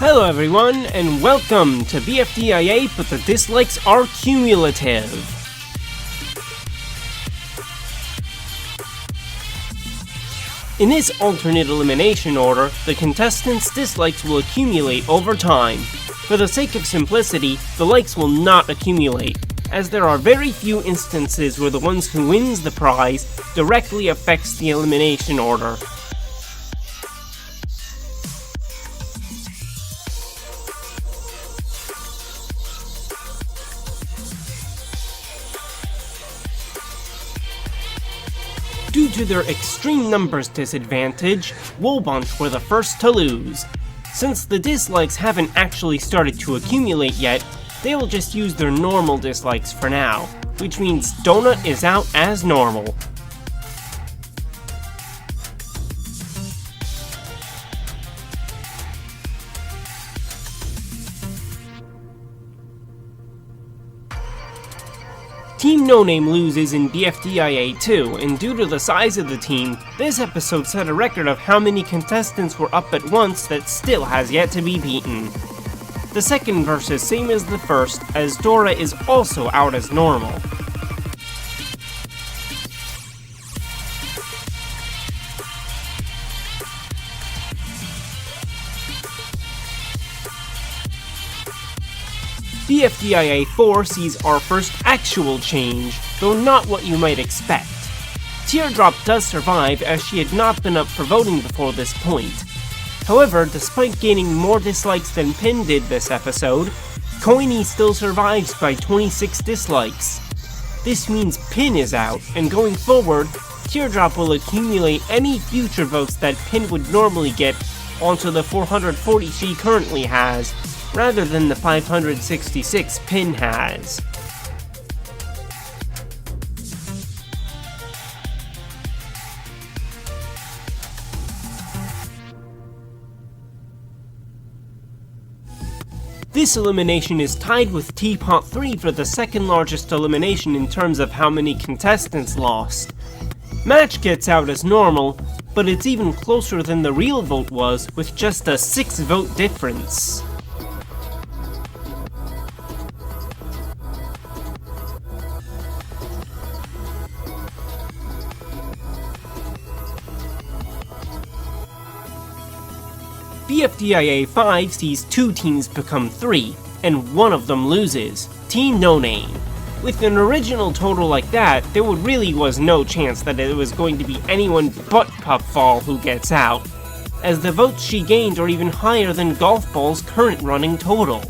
Hello everyone, and welcome to BFDIA, but the dislikes are cumulative. In this alternate elimination order, the contestants' dislikes will accumulate over time. For the sake of simplicity, the likes will not accumulate, as there are very few instances where the ones who wins the prize directly affects the elimination order. Due to their extreme numbers disadvantage, Wobunch were the first to lose. Since the dislikes haven't actually started to accumulate yet, they will just use their normal dislikes for now, which means Donut is out as normal. Team No Name loses in BFDIA 2, and due to the size of the team, this episode set a record of how many contestants were up at once that still has yet to be beaten. The second verse is same as the first, as Dora is also out as normal. BFDIA 4 sees our first actual change, though not what you might expect. Teardrop does survive, as she had not been up for voting before this point. However, despite gaining more dislikes than Pin did this episode, Coiny still survives by 26 dislikes. This means Pin is out, and going forward, Teardrop will accumulate any future votes that Pin would normally get onto the 440 she currently has, rather than the 566 Pin has. This elimination is tied with Teapot 3 for the second largest elimination in terms of how many contestants lost. Match gets out as normal, but it's even closer than the real vote was, with just a 6-vote difference. BFDIA 5 sees 2 teams become 3, and one of them loses, Team No Name. With an original total like that, there really was no chance that it was going to be anyone but Puffball who gets out, as the votes she gained are even higher than Golf Ball's current running total.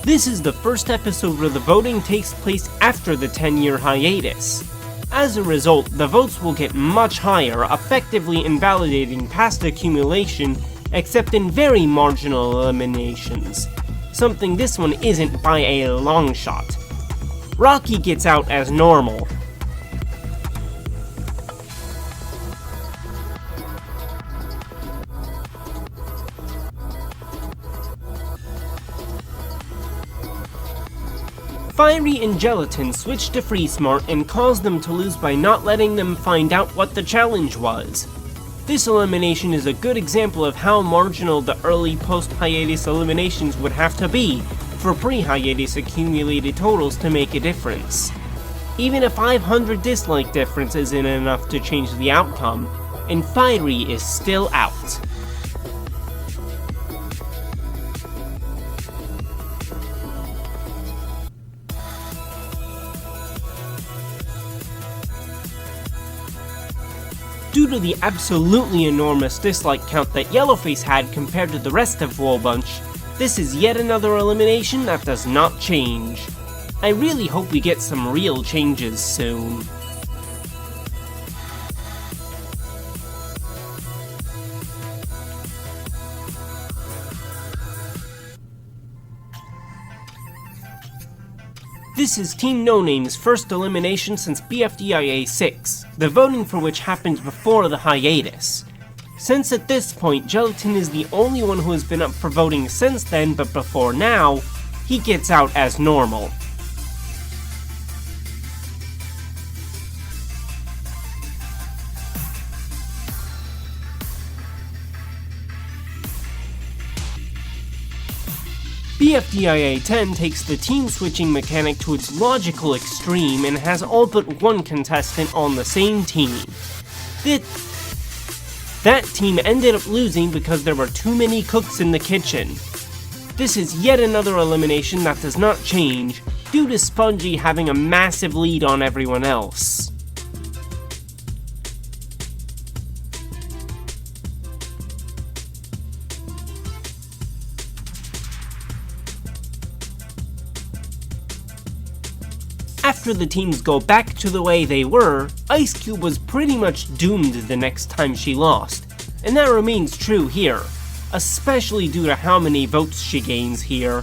This is the first episode where the voting takes place after the 10-year hiatus. As a result, the votes will get much higher, effectively invalidating past accumulation, except in very marginal eliminations. Something this one isn't by a long shot. Rocky gets out as normal. Fiery and Gelatin switch to Free Smart and cause them to lose by not letting them find out what the challenge was. This elimination is a good example of how marginal the early post-hiatus eliminations would have to be for pre-hiatus accumulated totals to make a difference. Even a 500 dislike difference isn't enough to change the outcome, and Fiery is still out. Due to the absolutely enormous dislike count that Yellowface had compared to the rest of Wobunch, this is yet another elimination that does not change. I really hope we get some real changes soon. This is Team No Name's first elimination since BFDIA 6, the voting for which happened before the hiatus. Since at this point Gelatin is the only one who has been up for voting since then, but before now, he gets out as normal. BFDIA 10 takes the team switching mechanic to its logical extreme and has all but one contestant on the same team. That team ended up losing because there were too many cooks in the kitchen. This is yet another elimination that does not change, due to Spongy having a massive lead on everyone else. After the teams go back to the way they were, Ice Cube was pretty much doomed the next time she lost, and that remains true here, especially due to how many votes she gains here.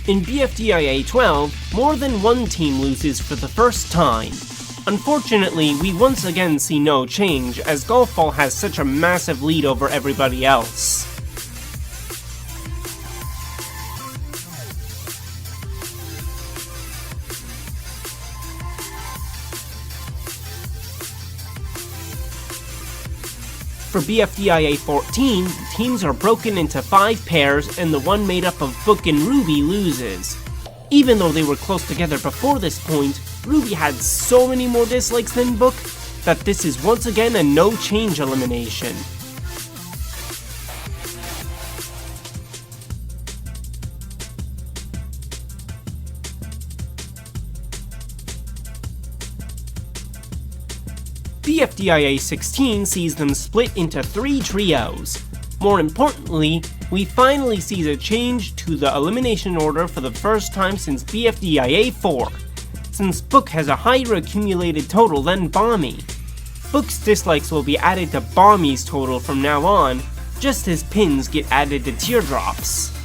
In BFDIA 12, more than one team loses for the first time. Unfortunately, we once again see no change, as Golf Ball has such a massive lead over everybody else. For BFDIA 14, teams are broken into 5 pairs and the one made up of Book and Ruby loses. Even though they were close together before this point, Ruby had so many more dislikes than Book that this is once again a no change elimination. BFDIA 16 sees them split into 3 trios. More importantly, we finally see a change to the elimination order for the first time since BFDIA 4, since Book has a higher accumulated total than Bommy. Book's dislikes will be added to Bommy's total from now on, just as pins get added to teardrops.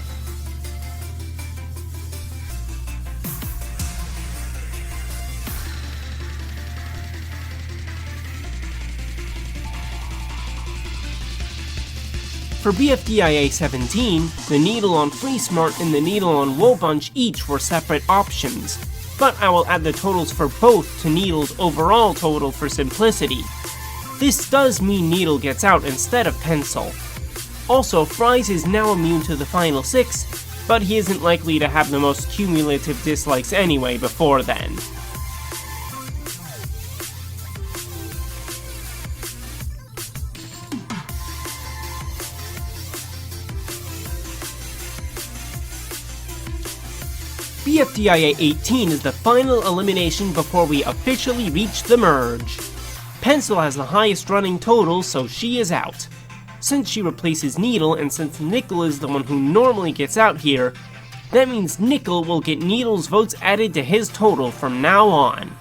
For BFDIA 17, the needle on Free Smart and the needle on Wool Bunch each were separate options, but I will add the totals for both to Needle's overall total for simplicity. This does mean Needle gets out instead of Pencil. Also, Fries is now immune to the final 6, but he isn't likely to have the most cumulative dislikes anyway before then. BFDIA 18 is the final elimination before we officially reach the merge. Pencil has the highest running total, so she is out. Since she replaces Needle, and since Nickel is the one who normally gets out here, that means Nickel will get Needle's votes added to his total from now on.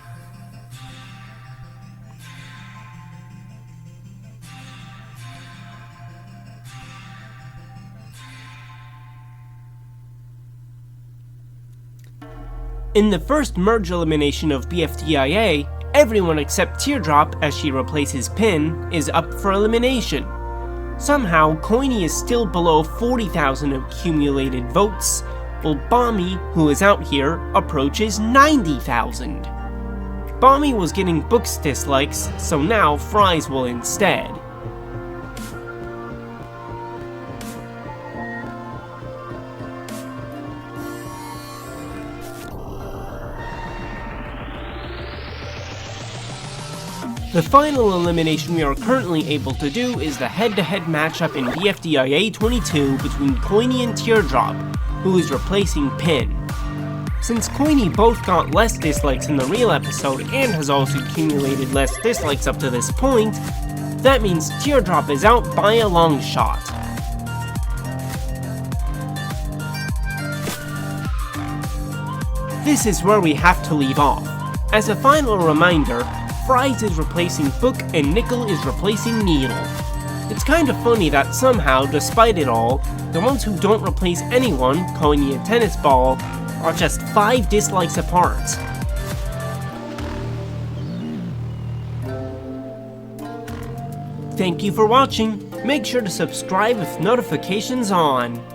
In the first merge elimination of BFDIA, everyone except Teardrop, as she replaces Pin, is up for elimination. Somehow, Coiny is still below 40,000 accumulated votes, while Bommy, who is out here, approaches 90,000. Bommy was getting Book's dislikes, so now Fries will instead. The final elimination we are currently able to do is the head-to-head matchup in BFDIA 22 between Coiny and Teardrop, who is replacing Pin. Since Coiny both got less dislikes in the real episode and has also accumulated less dislikes up to this point, that means Teardrop is out by a long shot. This is where we have to leave off. As a final reminder, Fries is replacing Book and Nickel is replacing Needle. It's kind of funny that somehow, despite it all, the ones who don't replace anyone, Coiny and Tennis Ball, are just 5 dislikes apart. Thank you for watching. Make sure to subscribe with notifications on.